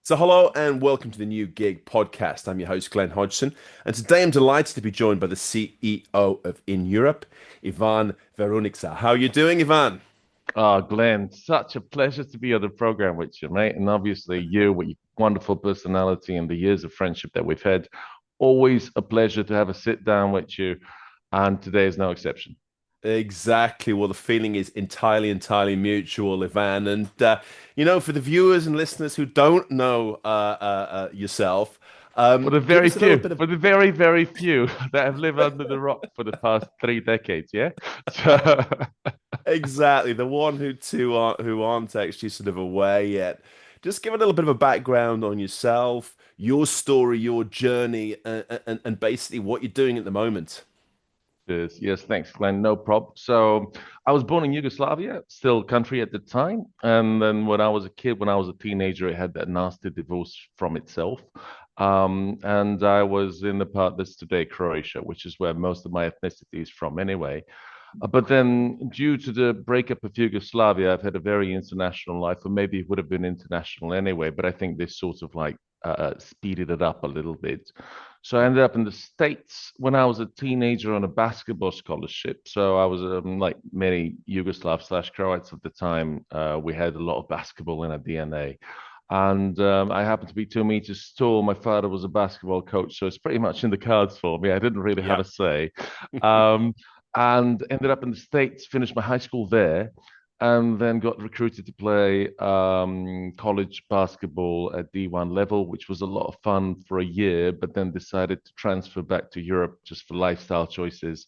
So, hello and welcome to the New Gig podcast. I'm your host, Glenn Hodgson, and today I'm delighted to be joined by the CEO of InEurope, Ivan Verunica. How are you doing, Ivan? Oh, Glenn, such a pleasure to be on the program with you, mate. And obviously, you with your wonderful personality and the years of friendship that we've had, always a pleasure to have a sit down with you. And today is no exception. Exactly. Well, the feeling is entirely mutual, Ivan. And, for the viewers and listeners who don't know yourself, For the give very us a little few, bit of for the very, very few that have lived under the rock for the past 3 decades, yeah? So, exactly the one who aren't actually sort of aware yet. Just give a little bit of a background on yourself, your story, your journey, and basically what you're doing at the moment. yes, thanks, Glenn. No problem. So, I was born in Yugoslavia, still country at the time. And then when I was a kid, when I was a teenager, it had that nasty divorce from itself. And I was in the part that's today Croatia, which is where most of my ethnicity is from anyway. But then, due to the breakup of Yugoslavia, I've had a very international life, or maybe it would have been international anyway. But I think this sort of like speeded it up a little bit. So I ended up in the States when I was a teenager on a basketball scholarship. So I was like many Yugoslav slash Croats at the time. We had a lot of basketball in our DNA. And I happened to be 2 meters tall. My father was a basketball coach, so it's pretty much in the cards for me. I didn't really have Yeah. a say. Um, and ended up in the States, finished my high school there, and then got recruited to play college basketball at D1 level, which was a lot of fun for a year, but then decided to transfer back to Europe just for lifestyle choices.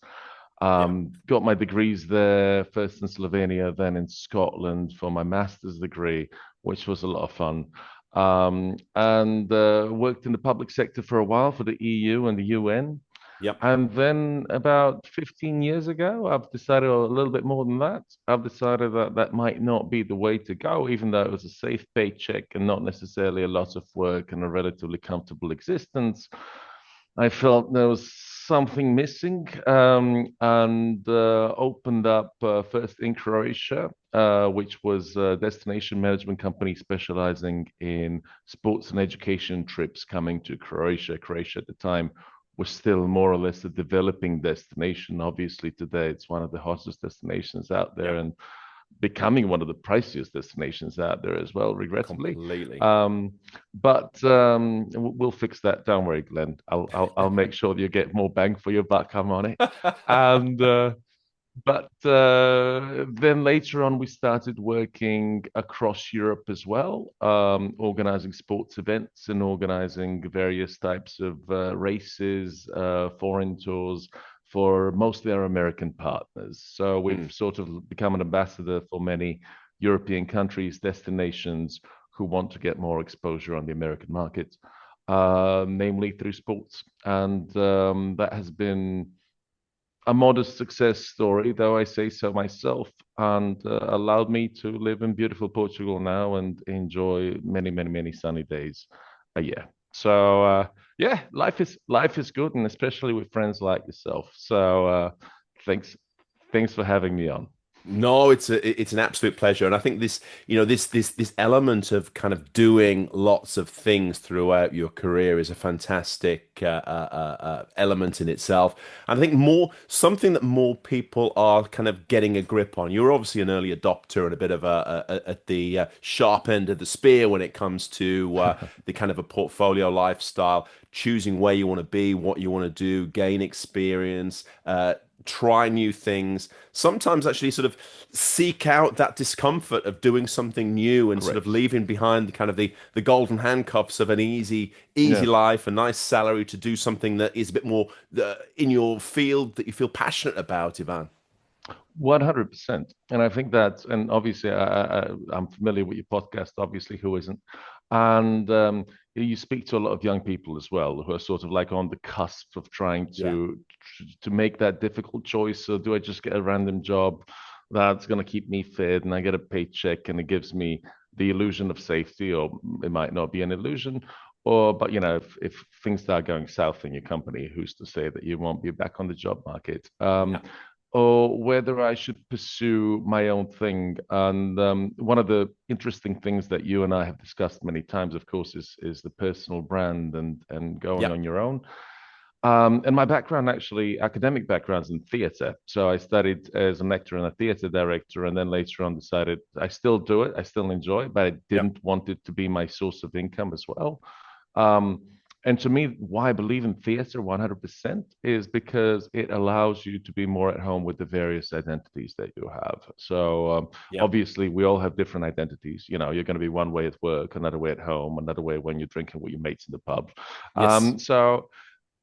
Yeah. Got my degrees there, first in Slovenia, then in Scotland for my master's degree, which was a lot of fun. And worked in the public sector for a while for the EU and the UN. Yep. And then about 15 years ago, I've decided, or a little bit more than that, I've decided that that might not be the way to go, even though it was a safe paycheck and not necessarily a lot of work and a relatively comfortable existence. I felt there was something missing and opened up first in Croatia, which was a destination management company specializing in sports and education trips coming to Croatia. Croatia at the time was still more or less a developing destination. Obviously, today it's one of the hottest destinations out there Yep. and becoming one of the priciest destinations out there as well, regrettably. Completely. Um, but we'll fix that. Don't worry, Glenn. I'll make sure that you get more bang for your buck. I'm on it. And but then later on, we started working across Europe as well, organizing sports events and organizing various types of races, foreign tours for mostly our American partners. So we've Mm. sort of become an ambassador for many European countries, destinations who want to get more exposure on the American market, namely through sports. And that has been a modest success story, though I say so myself, and allowed me to live in beautiful Portugal now and enjoy many, many, many sunny days a year. So yeah, life is good, and especially with friends like yourself. So thanks, thanks for having me on. No, it's an absolute pleasure, and I think this element of kind of doing lots of things throughout your career is a fantastic element in itself. And I think more something that more people are kind of getting a grip on. You're obviously an early adopter and a bit of at the sharp end of the spear when it comes to the kind of a portfolio lifestyle, choosing where you want to be, what you want to do, gain experience. Try new things, sometimes actually sort of seek out that discomfort of doing something new and sort of Correct. leaving behind the kind of the golden handcuffs of an easy Yeah. life, a nice salary to do something that is a bit more in your field that you feel passionate about, Ivan. 100%. And I think that, and obviously, I'm familiar with your podcast, obviously, who isn't? And you speak to a lot of young people as well who are sort of like on the cusp of trying Yeah. to make that difficult choice. So, do I just get a random job that's going to keep me fit and I get a paycheck and it gives me the illusion of safety, or it might not be an illusion? Or, but if things start going south in your company, who's to say that you won't be back on the job market? Yeah. or whether I should pursue my own thing. And one of the interesting things that you and I have discussed many times, of course, is the personal brand and going Yeah, on your own. And my background, actually, academic background's in theatre. So I studied as an actor and a theatre director, and then later on decided I still do it, I still enjoy it, but I yeah, didn't want it to be my source of income as well. Um, and to me, why I believe in theatre 100% is because it allows you to be more at home with the various identities that you have. So yeah. obviously, we all have different identities. You know, you're going to be one way at work, another way at home, another way when you're drinking with your mates in the pub. Yes. So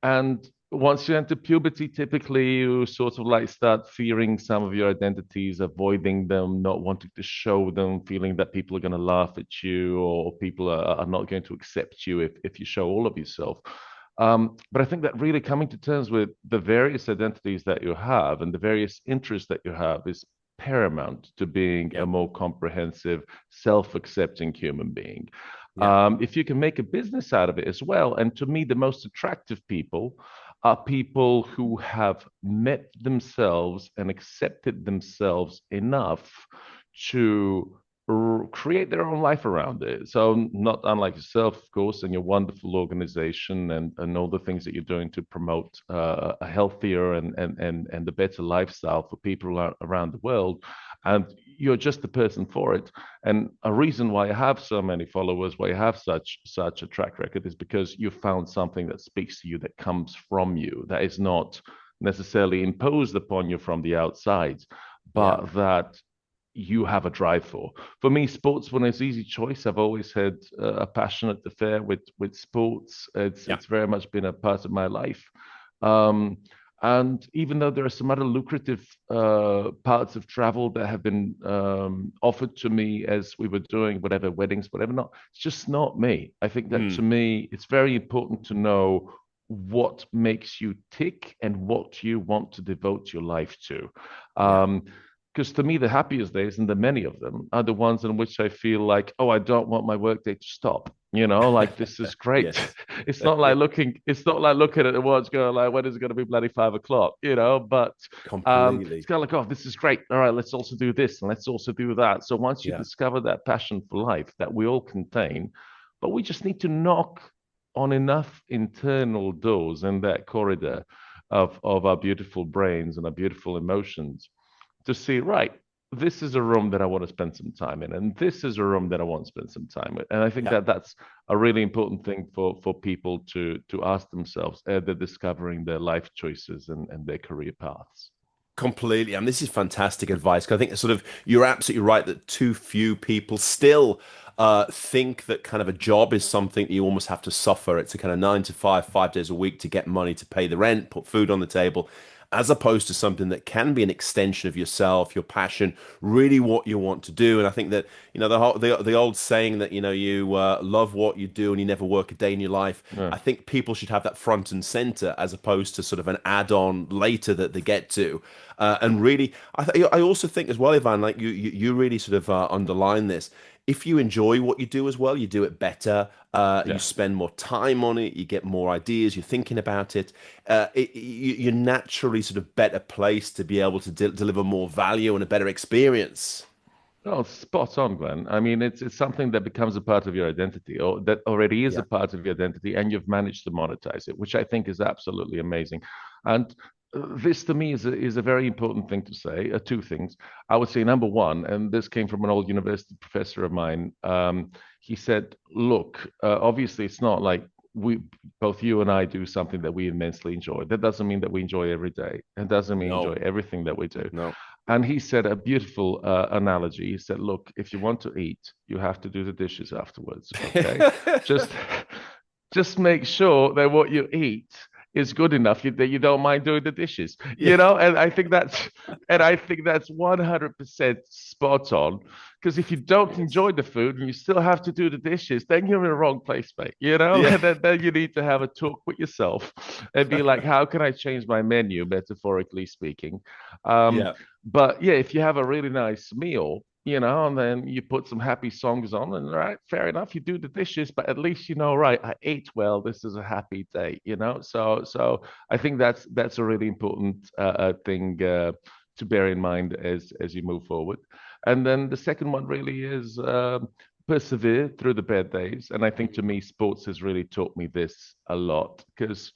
and once you enter puberty, typically you sort of like start fearing some of your identities, avoiding them, not wanting to show them, feeling that people are going to laugh at you or people are not going to accept you if you show all of yourself. But I think that really coming to terms with the various identities that you have and the various interests that you have is paramount to being Yeah, a more comprehensive, self-accepting human being. yeah, If you can make a business out of it as well. And to me, the most attractive people are people who have met themselves and accepted themselves enough to create their own life around it. So, not unlike yourself, of course, and your wonderful organization and all the things that you're doing to promote a healthier and a better lifestyle for people around the world. And you're just the person for it. And a reason why I have so many followers, why I have such a track record, is because you found something that speaks to you, that comes from you, that is not necessarily imposed upon you from the outside, yeah, but that you have a drive for. For me, sports was an easy choice. I've always had a passionate affair with sports. yeah, It's very much been a part of my life. Um, and even though there are some other lucrative parts of travel that have been offered to me as we were doing whatever weddings, whatever, not, it's just not me. I think that to mm, me, it's very important to know what makes you tick and what you want to devote your life to. yeah, Um, because to me, the happiest days, and the many of them, are the ones in which I feel like, oh, I don't want my workday to stop. You know, like this is great. yes, It's not like looking at the watch going like, when is it going to be bloody 5 o'clock? You know, but it's completely. kind of like, oh, this is great. All right, let's also do this and let's also do that. So once you Yeah, discover that passion for life that we all contain, but we just need to knock on enough internal doors in that corridor of our beautiful brains and our beautiful emotions to see, right, this is a room that I want to spend some time in, and this is a room that I want to spend some time with. And I think yeah. that that's a really important thing for people to ask themselves as they're discovering their life choices and their career paths. Completely. And this is fantastic advice. 'Cause I think sort of you're absolutely right that too few people still think that kind of a job is something that you almost have to suffer. It's a kind of 9 to 5, 5 days a week to get money to pay the rent, put food on the table, as opposed to something that can be an extension of yourself, your passion, really what you want to do. And I think that, the old saying that, you love what you do and you never work a day in your life. Yeah. I think people should have that front and center as opposed to sort of an add-on later that they get to. And really, I also think as well, Ivan, like you really sort of underline this. If you enjoy what you do as well, you do it better. You Yeah. spend more time on it. You get more ideas. You're thinking about it. You're naturally sort of better placed to be able to deliver more value and a better experience. Oh, spot on, Glenn. I mean, it's something that becomes a part of your identity, or that already is a Yeah, part of your identity, and you've managed to monetize it, which I think is absolutely amazing. And this to me is a very important thing to say. Two things. I would say number one, and this came from an old university professor of mine. He said, "Look, obviously, it's not like we both you and I do something that we immensely enjoy. That doesn't mean that we enjoy every day. It doesn't mean enjoy no, everything that we do." no. And he said a beautiful analogy. He said, "Look, if you want to eat, you have to do the dishes afterwards. Okay, just just make sure that what you eat is good enough that you don't mind doing the dishes. Yeah. And I think that's 100% spot on. Because if you don't Yes. enjoy the food and you still have to do the dishes, then you're in the wrong place, mate. Yeah. And then you need to have a talk with yourself and be like, how can I change my menu, metaphorically speaking? Um, Yeah. but yeah, if you have a really nice meal, and then you put some happy songs on, and right, fair enough, you do the dishes, but at least you know, right, I ate well. This is a happy day. So I think that's a really important thing to bear in mind as you move forward. And then the second one really is persevere through the bad days. And I think to me, sports has really taught me this a lot because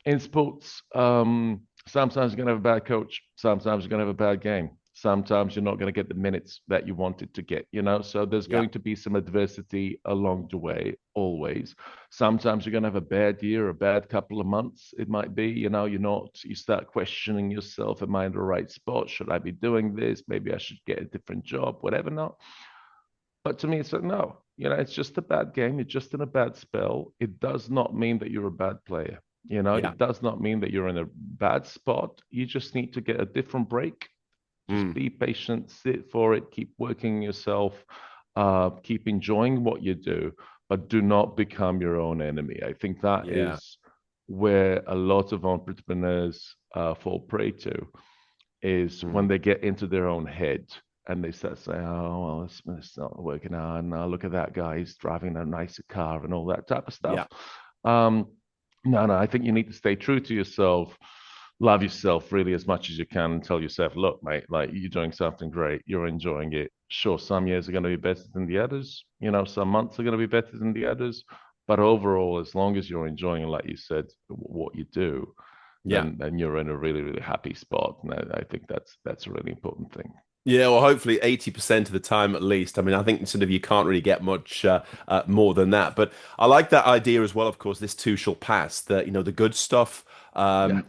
in sports, sometimes you're going to have a bad coach, sometimes you're going to have a bad game. Sometimes you're not going to get the minutes that you wanted to get. So there's Yeah, going to be some adversity along the way, always. Sometimes you're going to have a bad year, a bad couple of months, it might be. You start questioning yourself, am I in the right spot? Should I be doing this? Maybe I should get a different job, whatever not. But to me, it's like, no, it's just a bad game. You're just in a bad spell. It does not mean that you're a bad player. yeah, It does not mean that you're in a bad spot. You just need to get a different break. Just mm, be patient, sit for it, keep working yourself, keep enjoying what you do, but do not become your own enemy. I think that yeah, is where a lot of entrepreneurs fall prey to is when mm, they get into their own head and they start saying, "Oh, well, it's not working out. And look at that guy; he's driving a nicer car and all that type of yeah, stuff." Um, no, no, I think you need to stay true to yourself, love yourself really as much as you can, and tell yourself, "Look, mate, like you're doing something great. You're enjoying it. Sure, some years are going to be better than the others. Some months are going to be better than the others." But overall, as long as you're enjoying, like you said, what you do, yeah. then you're in a really, really happy spot. And I think that's a really important thing. Yeah, well, hopefully 80% of the time at least. I mean, I think sort of you can't really get much more than that. But I like that idea as well, of course, this too shall pass, that, the good stuff, Yeah.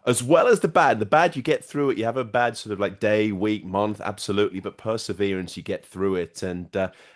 as well as the bad. The bad, you get through it. You have a bad sort of like day, week, month, absolutely. But perseverance, you get through it. And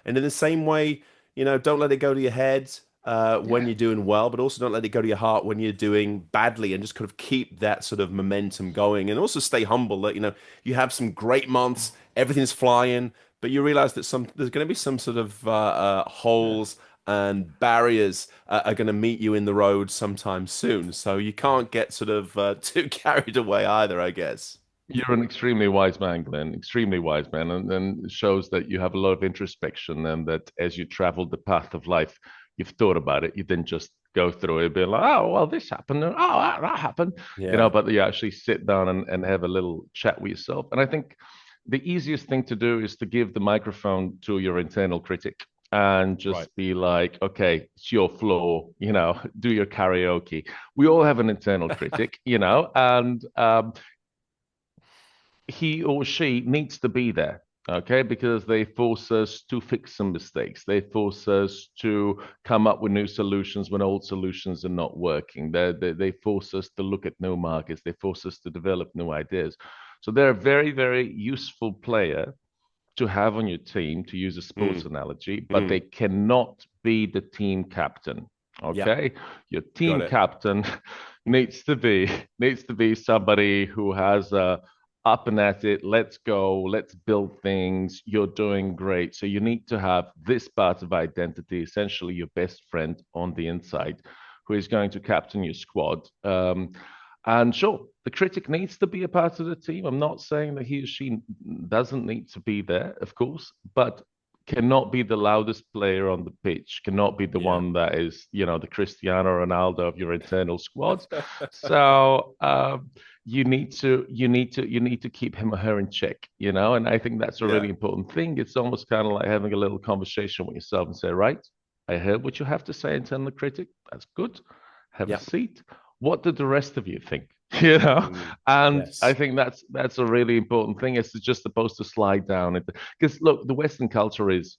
in the same way, don't let it go to your head when Yeah. you're doing well, but also don't let it go to your heart when you're doing badly, and just kind of keep that sort of momentum going. And also stay humble that, you have some great months, everything's flying, but you realize that there's going to be some sort of Yeah. holes and barriers are going to meet you in the road sometime soon. So you can't get sort of too carried away either, I guess. You're an extremely wise man, Glenn, extremely wise man. And it shows that you have a lot of introspection and that as you travel the path of life, you've thought about it. You didn't just go through it, be like, oh, well, this happened. And, oh, that happened. Yeah, But you actually sit down and have a little chat with yourself. And I think the easiest thing to do is to give the microphone to your internal critic and right. just be like, okay, it's your floor, do your karaoke. We all have an internal critic, and he or she needs to be there. Okay, because they force us to fix some mistakes. They force us to come up with new solutions when old solutions are not working. They force us to look at new markets. They force us to develop new ideas. So they're a very, very useful player to have on your team, to use a sports Mm, analogy, but they mm, cannot be the team captain. yeah, Okay, your got team it. captain needs to be somebody who has a up and at it. Let's go. Let's build things. You're doing great. So you need to have this part of identity, essentially your best friend on the inside, who is going to captain your squad. And sure, the critic needs to be a part of the team. I'm not saying that he or she doesn't need to be there, of course, but cannot be the loudest player on the pitch, cannot be the Yeah. one that is, the Cristiano Ronaldo of your internal squad. So you need to keep him or her in check. And I think that's a Yeah. really important thing. It's almost kind of like having a little conversation with yourself and say, right, I heard what you have to say, internal critic. That's good. Have a Yeah. seat. What did the rest of you think? You know, Mm, and I yes. think that's a really important thing. It's just supposed to slide down because look, the Western culture is,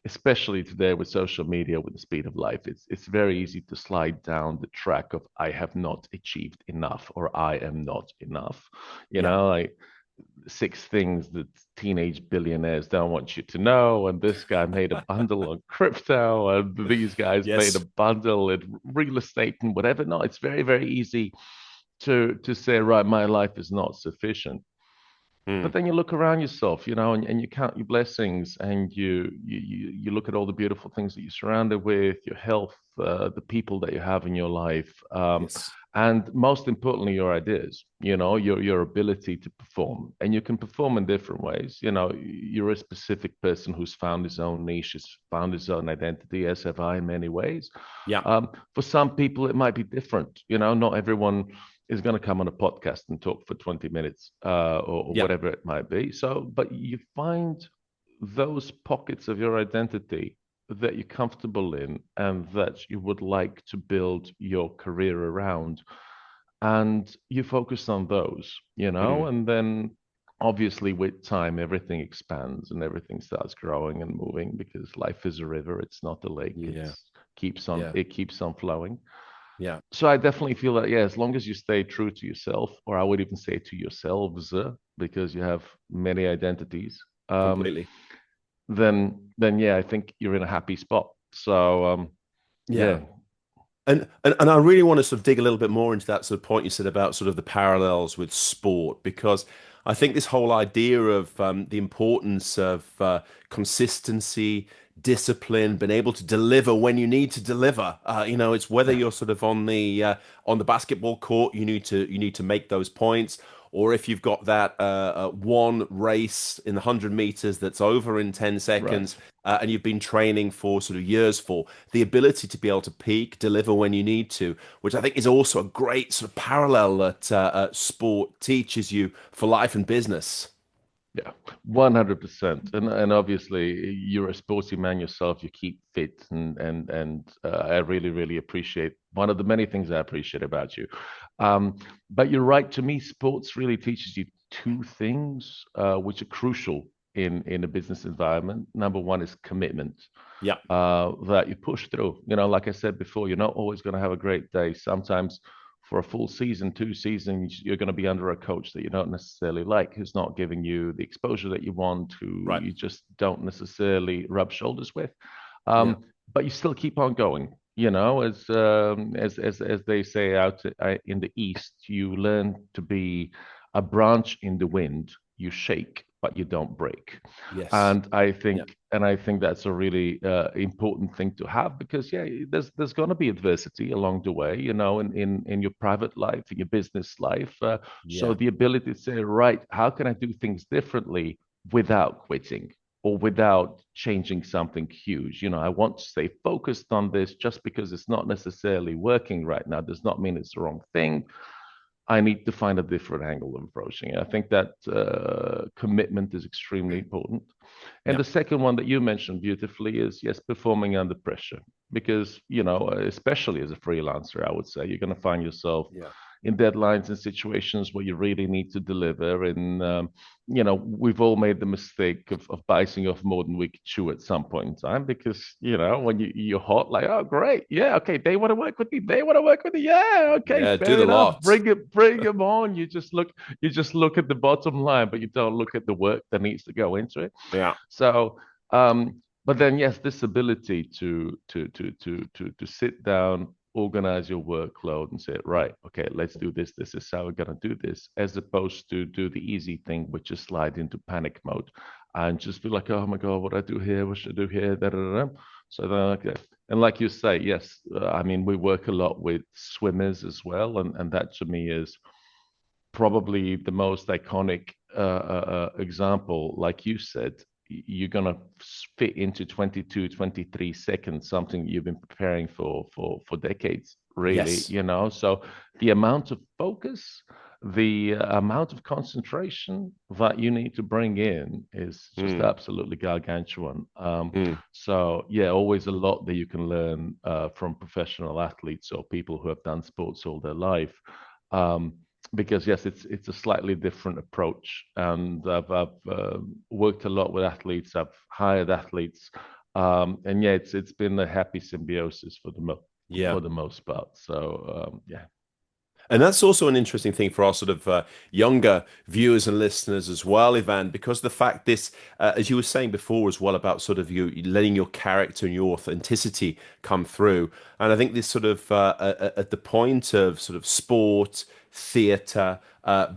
especially today with social media, with the speed of life, it's very easy to slide down the track of I have not achieved enough or I am not enough. Yeah. Like six things that teenage billionaires don't want you to know. And this guy made a bundle on crypto, and these guys made a Yes. bundle in real estate and whatever. No, it's very, very easy to say, right, my life is not sufficient. But Mm, then you look around yourself, and you count your blessings and you look at all the beautiful things that you're surrounded with, your health, the people that you have in your life. yes. and most importantly, your ideas, your ability to perform. And you can perform in different ways. You're a specific person who's found his own niche, has found his own identity, as have I in many ways. Yeah, For some people, it might be different. Not everyone is going to come on a podcast and talk for 20 minutes, or yeah, whatever it might be. So, but you find those pockets of your identity that you're comfortable in and that you would like to build your career around. And you focus on those, mm, and then obviously with time, everything expands and everything starts growing and moving because life is a river. It's not a lake. yeah, yeah, It keeps on flowing. yeah, So I definitely feel that, yeah, as long as you stay true to yourself, or I would even say to yourselves, because you have many identities, completely. then yeah, I think you're in a happy spot. So Yeah. yeah, And I really want to sort of dig a little bit more into that sort of point you said about sort of the parallels with sport, because I think this whole idea of the importance of consistency, discipline, being able to deliver when you need to deliver. It's whether yeah, you're sort of on the basketball court, you need to make those points, or if you've got that one race in the 100 meters that's over in 10 right. seconds, and you've been training for sort of years for the ability to be able to peak, deliver when you need to, which I think is also a great sort of parallel that sport teaches you for life and business. Yeah, 100%. And obviously you're a sporty man yourself. You keep fit, and I really really appreciate one of the many things I appreciate about you. But you're right. To me, sports really teaches you two things, which are crucial in a business environment. Number one is commitment, Yeah, that you push through. Like I said before, you're not always going to have a great day. Sometimes for a full season, 2 seasons, you're going to be under a coach that you don't necessarily like, who's not giving you the exposure that you want, who right. you just don't necessarily rub shoulders with. Yeah. But you still keep on going. As they say out in the East, you learn to be a branch in the wind. You shake, but you don't break. Yes. And Yeah. I think that's a really important thing to have, because yeah, there's going to be adversity along the way, in your private life, in your business life. So Yeah. the ability to say, right, how can I do things differently without quitting or without changing something huge? I want to stay focused on this. Just because it's not necessarily working right now does not mean it's the wrong thing. I need to find a different angle of approaching it. I think that commitment is extremely important. And Yeah. the second one that you mentioned beautifully is, yes, performing under pressure. Because, especially as a freelancer, I would say you're going to find yourself Yeah. in deadlines and situations where you really need to deliver. And, we've all made the mistake of biting off more than we could chew at some point in time, because, when you're hot, like, oh, great. Yeah. Okay. They want to work with me. They want to work with me. Yeah. Okay. Yeah. Do Fair the enough. lot. Bring them on. You just look at the bottom line, but you don't look at the work that needs to go into it. Yeah. So, but then yes, this ability to sit down, organize your workload, and say, right, okay, let's do this. This is how we're gonna do this, as opposed to do the easy thing, which is slide into panic mode and just be like, oh my god, what do I do here? What should I do here? Da, da, da, da. So then, okay, and like you say, yes, I mean, we work a lot with swimmers as well, and that to me is probably the most iconic example. Like you said, you're going to fit into 22, 23 seconds something you've been preparing for decades, really. Yes. So the amount of focus, the amount of concentration that you need to bring in is just Mm. absolutely gargantuan. Mm. So yeah, always a lot that you can learn from professional athletes or people who have done sports all their life. um, because yes, it's a slightly different approach, and I've worked a lot with athletes. I've hired athletes, and yeah, it's been a happy symbiosis Yeah. for the most part. So yeah, And that's also an interesting thing for our sort of younger viewers and listeners as well, Ivan, because the fact this, as you were saying before as well, about sort of you letting your character and your authenticity come through. And I think this sort of at the point of sort of sport, theatre,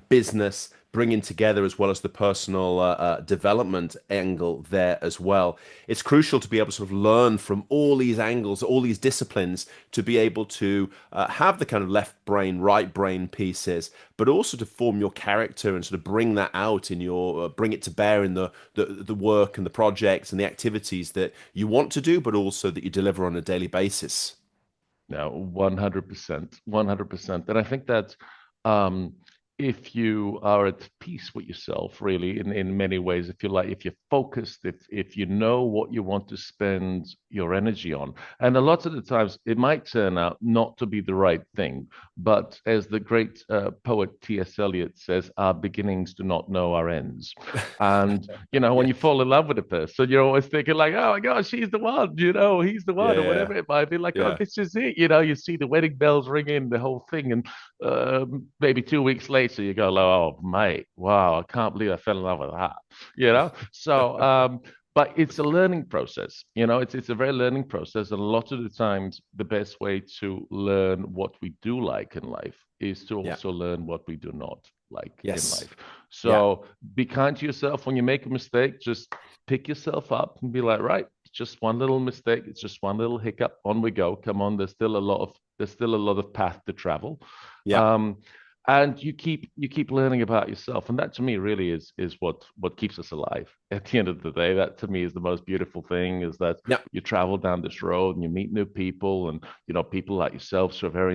business, bringing together as well as the personal development angle there as well. It's crucial to be able to sort of learn from all these angles, all these disciplines, to be able to have the kind of left brain, right brain pieces, but also to form your character and sort of bring that out in your, bring it to bear in the work and the projects and the activities that you want to do, but also that you deliver on a daily basis. No, 100%, 100%. And I think that um, if you are at peace with yourself, really, in many ways, if you like, if you're focused, if you know what you want to spend your energy on, and a lot of the times it might turn out not to be the right thing, but as the great poet T.S. Eliot says, our beginnings do not know our ends. And when Yeah, you fall in love with a person, you're always thinking like, oh my gosh, she's the one, he's the one, or yeah, whatever it might be. Like, oh, yeah, this is it. You see the wedding bells ring in, the whole thing, and maybe 2 weeks later, you go, oh mate, wow, I can't believe I fell in love with that. So. But it's a learning process. It's a very learning process, and a lot of the times, the best way to learn what we do like in life is to yeah, also learn what we do not like in yes, life. yeah, So be kind to yourself when you make a mistake. Just pick yourself up and be like, right, just one little mistake. It's just one little hiccup. On we go. Come on. There's still a lot of path to travel. yeah, Um, and you keep learning about yourself, and that to me really is what keeps us alive at the end of the day. That to me is the most beautiful thing, is that yeah, you travel down this road and you meet new people, and people like yourself who are very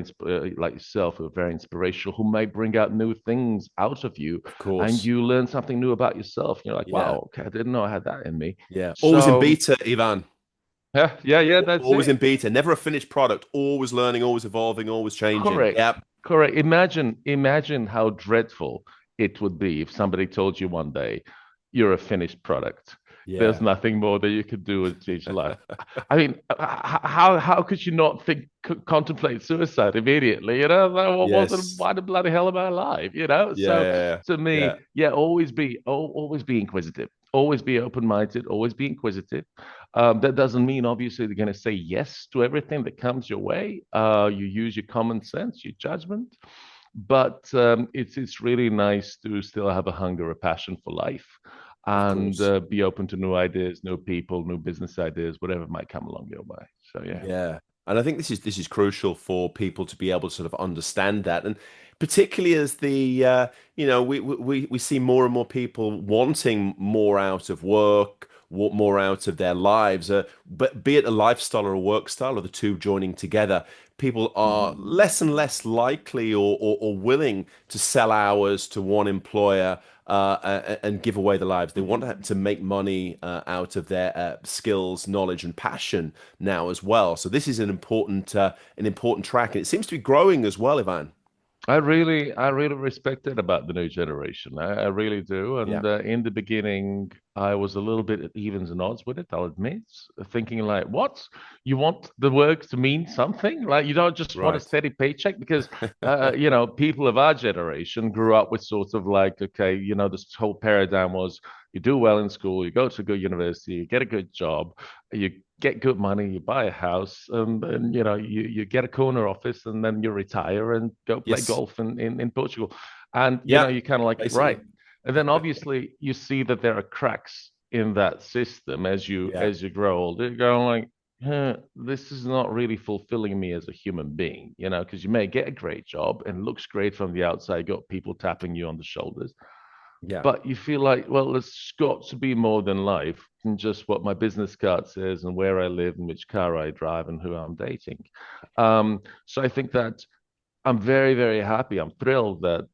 inspirational, who may bring out new things out of you, of and course. you learn something new about yourself. You're like, Yeah, wow, okay, I didn't know I had that in me. yeah. Always in So beta, Ivan. yeah, yeah, yeah, that's Always it. in beta. Never a finished product. Always learning, always evolving, always changing. Correct. Yep. Correct. Imagine how dreadful it would be if somebody told you one day you're a finished product. There's Yeah. nothing more that you could do with each life. I mean, how could you not contemplate suicide immediately? Like, Yes. why the bloody hell am I alive? Yeah, So yeah, to yeah. me, yeah, always be inquisitive, always be open-minded, always be inquisitive. That doesn't mean obviously they're going to say yes to everything that comes your way. You use your common sense, your judgment, but it's really nice to still have a hunger, a passion for life, Of and course. be open to new ideas, new people, new business ideas, whatever might come along your way. So yeah. Yeah. And I think this is crucial for people to be able to sort of understand that. And particularly as we see more and more people wanting more out of work, more out of their lives, but be it a lifestyle or a work style or the two joining together, people are less and less likely or willing to sell hours to one employer and give away their lives. They want to make money out of their skills, knowledge, and passion now as well. So this is an important track, and it seems to be growing as well, Ivan. I really respect it about the new generation. I really do. Yeah, And in the beginning, I was a little bit at evens and odds with it, I'll admit, thinking like, what? You want the work to mean something? Like you don't just want a right. steady paycheck? Because people of our generation grew up with sort of like, okay, this whole paradigm was you do well in school, you go to a good university, you get a good job, you get good money, you buy a house, and you get a corner office, and then you retire and go play Yes. golf in Portugal. And Yeah. you're kind of like, right. Basically. And then obviously you see that there are cracks in that system as you Yeah. as you grow older. You're going like, this is not really fulfilling me as a human being, because you may get a great job and it looks great from the outside, you got people tapping you on the shoulders, Yeah. but you feel like, well, it's got to be more than life than just what my business card says and where I live and which car I drive and who I'm dating. So I think that I'm very, very happy. I'm thrilled that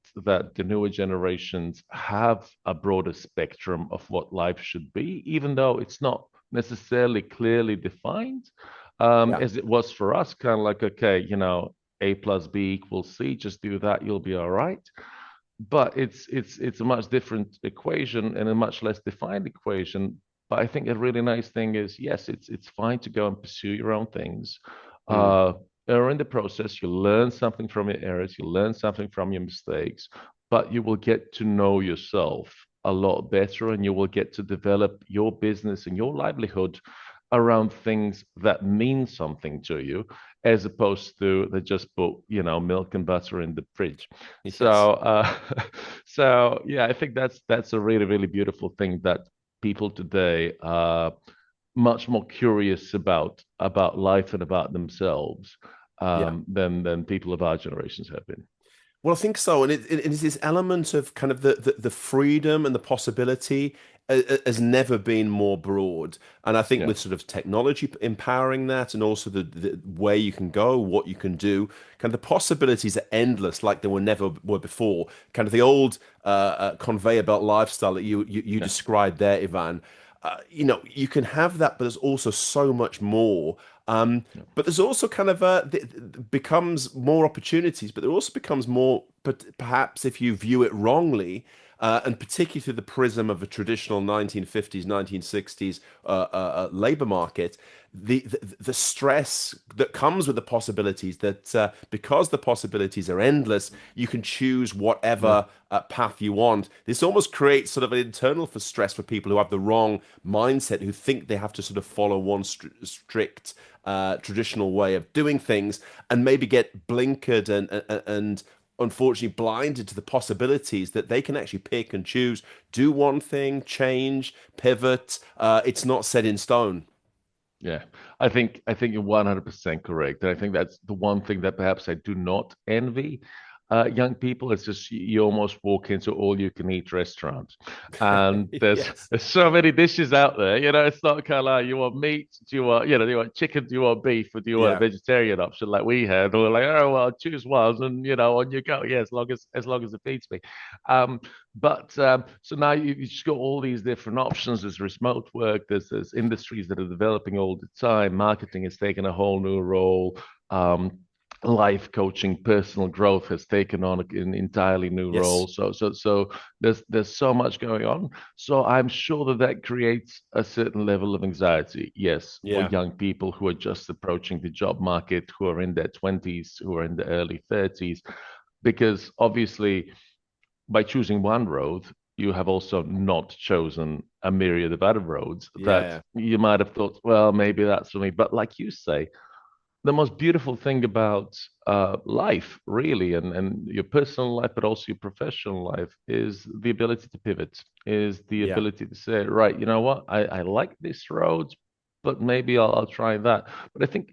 the newer generations have a broader spectrum of what life should be, even though it's not necessarily clearly defined, Yeah. as it was for us, kind of like, okay, A plus B equals C, just do that, you'll be all right. But it's a much different equation and a much less defined equation. But I think a really nice thing is, yes, it's fine to go and pursue your own things. Mm. Uh, or in the process, you learn something from your errors, you learn something from your mistakes, but you will get to know yourself a lot better, and you will get to develop your business and your livelihood around things that mean something to you, as opposed to they just put, milk and butter in the fridge. Yes. So, so yeah, I think that's a really, really beautiful thing that people today are much more curious about life and about themselves Yeah. than people of our generations have been. Well, I think so, and it is this element of kind of the freedom and the possibility has never been more broad. And I think Yeah, with sort of technology empowering that, and also the way you can go, what you can do, kind of the possibilities are endless, like there were never were before. Kind of the old conveyor belt lifestyle that you yeah, described there, Ivan. You can have that, but there's also so much more. yeah, But there's also kind of becomes more opportunities, but there also becomes more, but perhaps if you view it wrongly, and particularly through the prism of a traditional 1950s, 1960s labor market, the stress that comes with the possibilities that because the possibilities are endless, you can choose yeah, whatever path you want. This almost creates sort of an internal for stress for people who have the wrong mindset, who think they have to sort of follow one strict traditional way of doing things, and maybe get blinkered and unfortunately blinded to the possibilities that they can actually pick and choose, do one thing, change, pivot. It's not set in stone. yeah. I think you're 100% correct. And I think that's the one thing that perhaps I do not envy young people. It's just you almost walk into all you can eat restaurants, and there's Yes. there's so many dishes out there. It's not kind of like you want meat, do you want do you want chicken, do you want beef, or do you want a Yeah. vegetarian option like we had? Or like, oh well, choose one, and on you go. Yeah, as long as it feeds me. Um, but so now you just got all these different options. There's remote work. There's industries that are developing all the time. Marketing has taken a whole new role. Um, Life coaching, personal growth has taken on an entirely new role. Yes. So there's so much going on. So I'm sure that creates a certain level of anxiety. Yes, for Yeah. young people who are just approaching the job market, who are in their 20s, who are in the early 30s, because obviously by choosing one road, you have also not chosen a myriad of other roads that Yeah. you might have thought, well, maybe that's for me. But like you say, the most beautiful thing about life, really, and your personal life, but also your professional life, is the ability to pivot, is the Yeah. ability to say, right, you know what, I like this road, but maybe I'll try that. But I think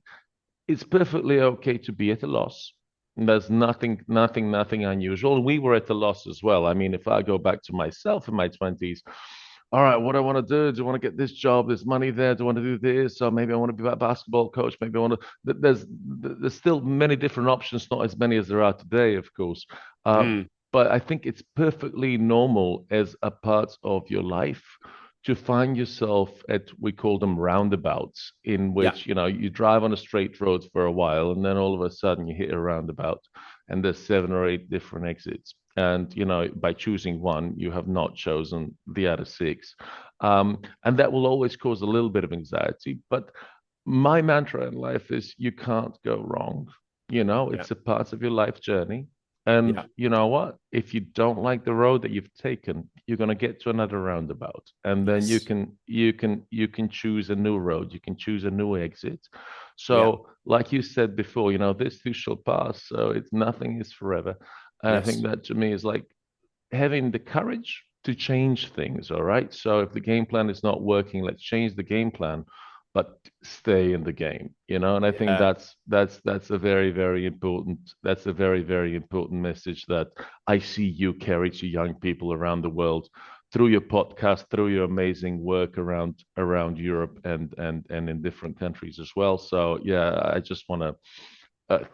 it's perfectly okay to be at a loss. There's nothing unusual. We were at a loss as well. I mean, if I go back to myself in my 20s, all right, what do I want to do? Do I want to get this job? There's money there. Do I want to do this? Or maybe I want to be a basketball coach. Maybe I want to. There's still many different options, not as many as there are today, of course. Uh, Mm. but I think it's perfectly normal as a part of your life to find yourself at, we call them roundabouts, in Yeah. which you drive on a straight road for a while, and then all of a sudden you hit a roundabout, and there's 7 or 8 different exits. And by choosing one, you have not chosen the other six, and that will always cause a little bit of anxiety. But my mantra in life is you can't go wrong. Yeah. It's a part of your life journey. And Yeah. you know what? If you don't like the road that you've taken, you're going to get to another roundabout. And then you Yes. can you can you can choose a new road. You can choose a new exit. Yeah. So, like you said before, this too shall pass. So it's nothing is forever. And I think Yes. that to me is like having the courage to change things. All right. So if the game plan is not working, let's change the game plan, but stay in the game. And I think Yeah. that's a very, very important, that's a very, very important message that I see you carry to young people around the world through your podcast, through your amazing work around Europe and in different countries as well. So yeah, I just want to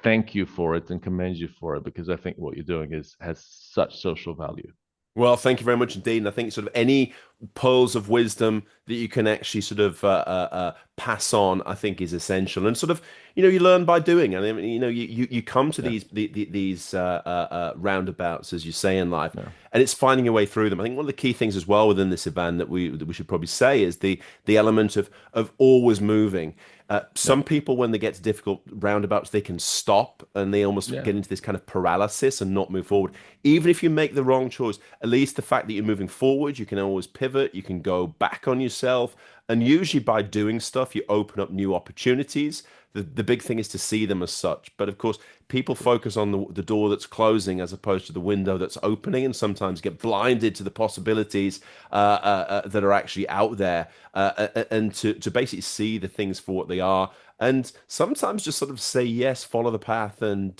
thank you for it and commend you for it, because I think what you're doing has such social value. Well, thank you very much indeed. And I think sort of any pearls of wisdom that you can actually sort of pass on, I think is essential. And sort of, you learn by doing. And I mean, you come to Yeah, these roundabouts, as you say in life, yeah, and it's finding your way through them. I think one of the key things as well within this event that we should probably say is the element of always moving. yeah, Some people, when they get to difficult roundabouts, they can stop and they almost yeah, get into this kind of paralysis and not move forward. Even if you make the wrong choice, at least the fact that you're moving forward, you can always pivot, you can go back on yourself. And usually by doing stuff, you open up new opportunities. The big thing is to see them as such. But of course, people focus on the door that's closing as opposed to the window that's opening, and sometimes get blinded to the possibilities that are actually out there, and to basically see the things for what they are. And sometimes just sort of say yes, follow the path, and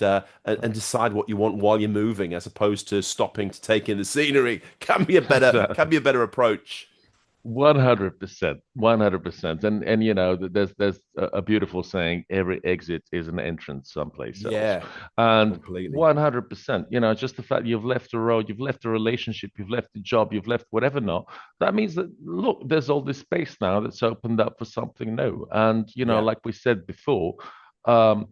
decide what you want while you're moving, as opposed to stopping to take in the scenery. Can Exactly. be a better approach. 100%, 100%. And there's a beautiful saying, every exit is an entrance someplace else. Yeah, And completely. 100%, just the fact you've left a road, you've left a relationship, you've left a job, you've left whatever not, that means that look, there's all this space now that's opened up for something new. And Yeah. like we said before, um,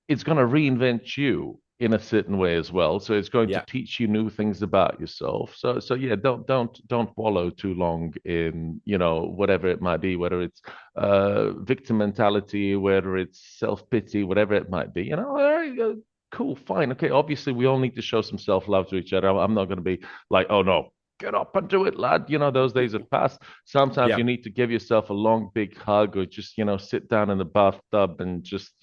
it's going to reinvent you in a certain way as well. So it's going to Yeah. teach you new things about yourself. So yeah, don't wallow too long in, whatever it might be, whether it's victim mentality, whether it's self-pity, whatever it might be. All right, cool, fine. Okay, obviously we all need to show some self-love to each other. I'm not going to be like, oh no, get up and do it, lad. Those days have passed. Sometimes Yeah. you need to give yourself a long, big hug, or just, sit down in the bathtub and just,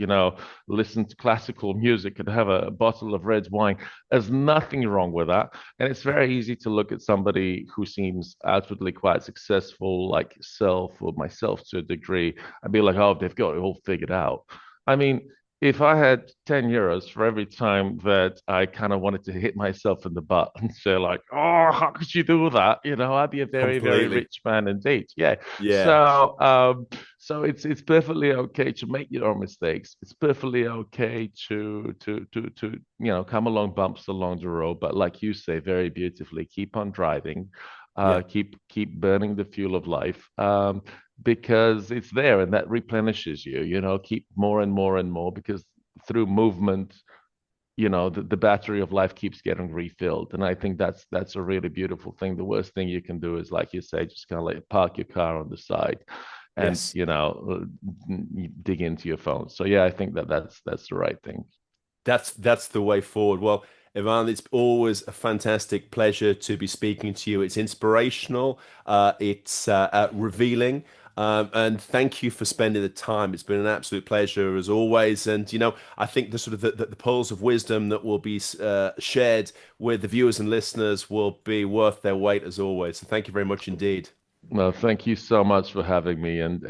listen to classical music and have a bottle of red wine. There's nothing wrong with that. And it's very easy to look at somebody who seems outwardly quite successful, like yourself or myself to a degree, and be like, oh, they've got it all figured out. I mean, if I had 10 euros for every time that I kind of wanted to hit myself in the butt and say, like, oh, how could you do that? I'd be a very, very Completely. rich man indeed. Yeah. Yeah. So it's perfectly okay to make your own mistakes. It's perfectly okay to come along bumps along the road. But like you say very beautifully, keep on driving, Yeah. keep burning the fuel of life. Because it's there and that replenishes you, keep more and more and more because through movement, the battery of life keeps getting refilled. And I think that's a really beautiful thing. The worst thing you can do is, like you say, just kind of like park your car on the side and, Yes. dig into your phone. So yeah, I think that's the right thing. That's the way forward. Well, Ivan, it's always a fantastic pleasure to be speaking to you. It's inspirational, it's revealing, and thank you for spending the time. It's been an absolute pleasure as always. And I think the sort of the pearls of wisdom that will be shared with the viewers and listeners will be worth their weight as always. So thank you very much indeed. Well, thank you so much for having me. And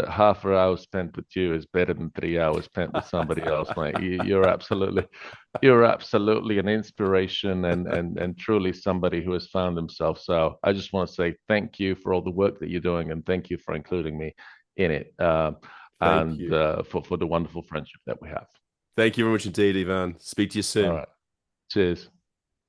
half an hour spent with you is better than 3 hours spent with somebody else, mate. You're absolutely an inspiration and truly somebody who has found himself. So I just want to say thank you for all the work that you're doing, and thank you for including me in it, Thank and you. for the wonderful friendship that we have. Thank you very much indeed, Ivan. Speak to you All soon. right. Cheers.